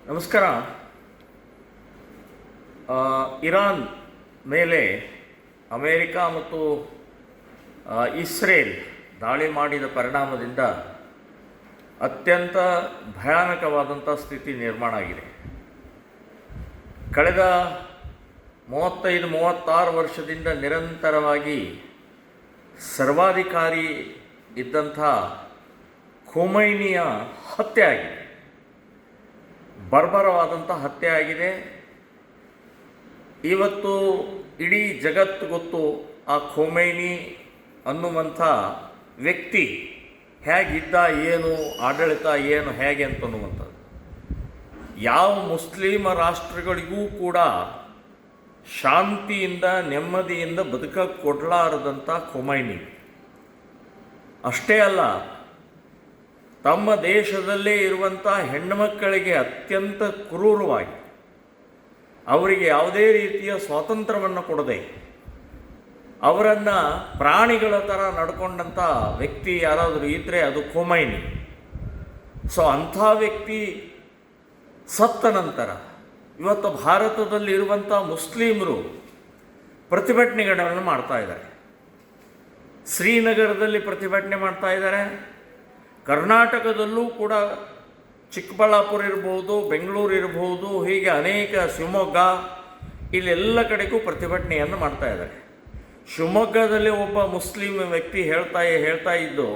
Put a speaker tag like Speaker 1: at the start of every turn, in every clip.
Speaker 1: ನಮಸ್ಕಾರ. ಇರಾನ್ ಮೇಲೆ ಅಮೇರಿಕಾ ಮತ್ತು ಇಸ್ರೇಲ್ ದಾಳಿ ಮಾಡಿದ ಪರಿಣಾಮದಿಂದ ಅತ್ಯಂತ ಭಯಾನಕವಾದಂಥ ಸ್ಥಿತಿ ನಿರ್ಮಾಣ ಆಗಿದೆ. ಕಳೆದ 35-36 ವರ್ಷದಿಂದ ನಿರಂತರವಾಗಿ ಸರ್ವಾಧಿಕಾರಿ ಇದ್ದಂಥ ಖೊಮೈನಿಯ ಹತ್ಯೆ ಆಗಿದೆ. ಬರ್ಬರವಾದಂಥ ಹತ್ಯೆ ಆಗಿದೆ. ಇವತ್ತು ಇಡೀ ಜಗತ್ತು ಗೊತ್ತು ಆ ಖೊಮೈನಿ ಅನ್ನುವಂಥ ವ್ಯಕ್ತಿ ಹೇಗಿದ್ದ, ಏನು ಆಡಳಿತ, ಏನು ಹೇಗೆ ಅಂತನ್ನುವಂಥದ್ದು. ಯಾವ ಮುಸ್ಲಿಮ ರಾಷ್ಟ್ರಗಳಿಗೂ ಕೂಡ ಶಾಂತಿಯಿಂದ ನೆಮ್ಮದಿಯಿಂದ ಬದುಕಕ್ಕೆ ಕೊಡಲಾರದಂಥ ಖೊಮೈನಿ. ಅಷ್ಟೇ ಅಲ್ಲ, ತಮ್ಮ ದೇಶದಲ್ಲೇ ಇರುವಂಥ ಹೆಣ್ಣುಮಕ್ಕಳಿಗೆ ಅತ್ಯಂತ ಕ್ರೂರವಾಗಿ ಅವರಿಗೆ ಯಾವುದೇ ರೀತಿಯ ಸ್ವಾತಂತ್ರ್ಯವನ್ನು ಕೊಡದೆ ಅವರನ್ನು ಪ್ರಾಣಿಗಳ ಥರ ನಡ್ಕೊಂಡಂಥ ವ್ಯಕ್ತಿ ಯಾರಾದರೂ ಇದ್ದರೆ ಅದು ಖೊಮೈನಿ. ಸೊ ಅಂಥ ವ್ಯಕ್ತಿ ಸತ್ತ ನಂತರ ಇವತ್ತು ಭಾರತದಲ್ಲಿರುವಂಥ ಮುಸ್ಲಿಮರು ಪ್ರತಿಭಟನೆಗಳನ್ನು ಮಾಡ್ತಾ ಇದ್ದಾರೆ. ಶ್ರೀನಗರದಲ್ಲಿ ಪ್ರತಿಭಟನೆ ಮಾಡ್ತಾ ಇದ್ದಾರೆ. ಕರ್ನಾಟಕದಲ್ಲೂ ಕೂಡ ಚಿಕ್ಕಬಳ್ಳಾಪುರ ಇರ್ಬೋದು, ಬೆಂಗಳೂರು ಇರ್ಬೋದು, ಹೀಗೆ ಅನೇಕ, ಶಿವಮೊಗ್ಗ, ಇಲ್ಲೆಲ್ಲ ಕಡೆಗೂ ಪ್ರತಿಭಟನೆಯನ್ನು ಮಾಡ್ತಾ ಇದ್ದಾರೆ. ಶಿವಮೊಗ್ಗದಲ್ಲಿ ಒಬ್ಬ ಮುಸ್ಲಿಂ ವ್ಯಕ್ತಿ ಹೇಳ್ತಾ ಇದ್ದು,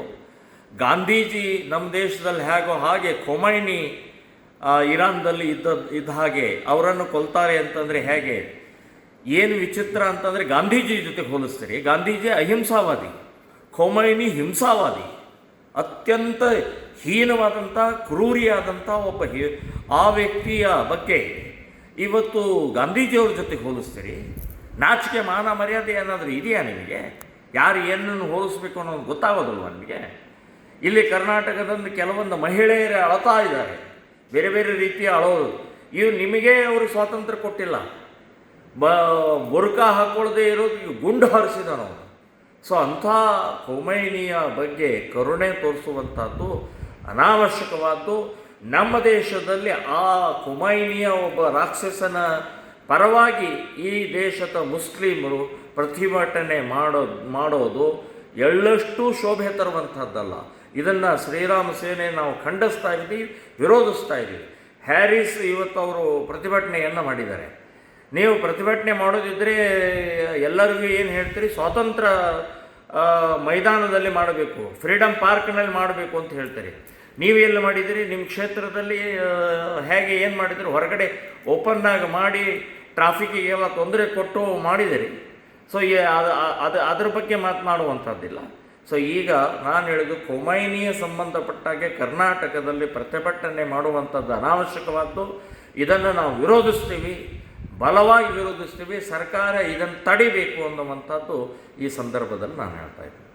Speaker 1: ಗಾಂಧೀಜಿ ನಮ್ಮ ದೇಶದಲ್ಲಿ ಹೇಗೋ ಹಾಗೆ ಖೊಮೈನಿ ಇರಾನ್ದಲ್ಲಿ ಇದ್ದ ಹಾಗೆ ಅವರನ್ನು ಕೊಲ್ತಾರೆ ಅಂತಂದರೆ ಹೇಗೆ? ಏನು ವಿಚಿತ್ರ ಅಂತಂದರೆ ಗಾಂಧೀಜಿ ಜೊತೆಗೆ ಹೋಲಿಸ್ತೀರಿ. ಗಾಂಧೀಜಿ ಅಹಿಂಸಾವಾದಿ, ಖೊಮೈನಿ ಹಿಂಸಾವಾದಿ, ಅತ್ಯಂತ ಹೀನವಾದಂಥ ಕ್ರೂರಿಯಾದಂಥ ಒಬ್ಬ ಆ ವ್ಯಕ್ತಿಯ ಬಗ್ಗೆ ಇವತ್ತು ಗಾಂಧೀಜಿಯವ್ರ ಜೊತೆಗೆ ಹೋಲಿಸ್ತೀರಿ. ನಾಚಿಕೆ, ಮಾನ, ಮರ್ಯಾದೆ ಏನಾದರೂ ಇದೆಯಾ ನಿಮಗೆ? ಯಾರು ಏನನ್ನು ಹೋಲಿಸ್ಬೇಕು ಅನ್ನೋದು ಗೊತ್ತಾಗೋದಿಲ್ವ ನಿಮಗೆ? ಇಲ್ಲಿ ಕರ್ನಾಟಕದಲ್ಲಿ ಕೆಲವೊಂದು ಮಹಿಳೆಯರು ಅಳ್ತಾ ಇದ್ದಾರೆ, ಬೇರೆ ಬೇರೆ ರೀತಿಯ ಅಳೋದು. ಇವು ನಿಮಗೆ ಅವರು ಸ್ವಾತಂತ್ರ್ಯ ಕೊಟ್ಟಿಲ್ಲ. ಬುರ್ಕಾ ಹಾಕ್ಕೊಳ್ಳದೆ ಇರೋದು ಗುಂಡು ಹಾರಿಸಿದನು. ಸೊ ಅಂಥ ಖೊಮೈನಿಯ ಬಗ್ಗೆ ಕರುಣೆ ತೋರಿಸುವಂಥದ್ದು ಅನಾವಶ್ಯಕವಾದ್ದು. ನಮ್ಮ ದೇಶದಲ್ಲಿ ಆ ಖೊಮೈನಿಯ ಒಬ್ಬ ರಾಕ್ಷಸನ ಪರವಾಗಿ ಈ ದೇಶದ ಮುಸ್ಲಿಮರು ಪ್ರತಿಭಟನೆ ಮಾಡೋದು ಎಳ್ಳಷ್ಟು ಶೋಭೆ ತರುವಂಥದ್ದಲ್ಲ. ಇದನ್ನು ಶ್ರೀರಾಮ ಸೇನೆ ನಾವು ಖಂಡಿಸ್ತಾ ಇದ್ದೀವಿ, ವಿರೋಧಿಸ್ತಾ ಇದ್ದೀವಿ. ಹ್ಯಾರಿಸ್ ಇವತ್ತು ಅವರು ಪ್ರತಿಭಟನೆಯನ್ನು ಮಾಡಿದ್ದಾರೆ. ನೀವು ಪ್ರತಿಭಟನೆ ಮಾಡೋದಿದ್ದರೆ ಎಲ್ಲರಿಗೂ ಏನು ಹೇಳ್ತೀರಿ? ಸ್ವಾತಂತ್ರ್ಯ ಮೈದಾನದಲ್ಲಿ ಮಾಡಬೇಕು, ಫ್ರೀಡಮ್ ಪಾರ್ಕ್ನಲ್ಲಿ ಮಾಡಬೇಕು ಅಂತ ಹೇಳ್ತಾರೆ. ನೀವು ಎಲ್ಲಿ ಮಾಡಿದಿರಿ? ನಿಮ್ಮ ಕ್ಷೇತ್ರದಲ್ಲಿ ಹೇಗೆ ಏನು ಮಾಡಿದಿರಿ? ಹೊರಗಡೆ ಓಪನ್ನಾಗಿ ಮಾಡಿ ಟ್ರಾಫಿಕ್ಕಿಗೆಲ್ಲ ತೊಂದರೆ ಕೊಟ್ಟು ಮಾಡಿದಿರಿ. ಸೊ ಅದ್ರ ಬಗ್ಗೆ ಮಾತನಾಡುವಂಥದ್ದಿಲ್ಲ. ಸೊ ಈಗ ನಾನು ಹೇಳಿದ್ದು, ಖೊಮೈನಿಯ ಸಂಬಂಧಪಟ್ಟಾಗೆ ಕರ್ನಾಟಕದಲ್ಲಿ ಪ್ರತಿಭಟನೆ ಮಾಡುವಂಥದ್ದು ಅನಾವಶ್ಯಕವಾದ್ದು. ಇದನ್ನು ನಾವು ವಿರೋಧಿಸ್ತೀವಿ, ಬಲವಾಗಿ ವಿರೋಧಿಸ್ತೀವಿ. ಸರ್ಕಾರ ಇದನ್ನು ತಡಿಬೇಕು ಅನ್ನುವಂಥದ್ದು ಈ ಸಂದರ್ಭದಲ್ಲಿ ನಾನು ಹೇಳ್ತಾ ಇದ್ದೀನಿ.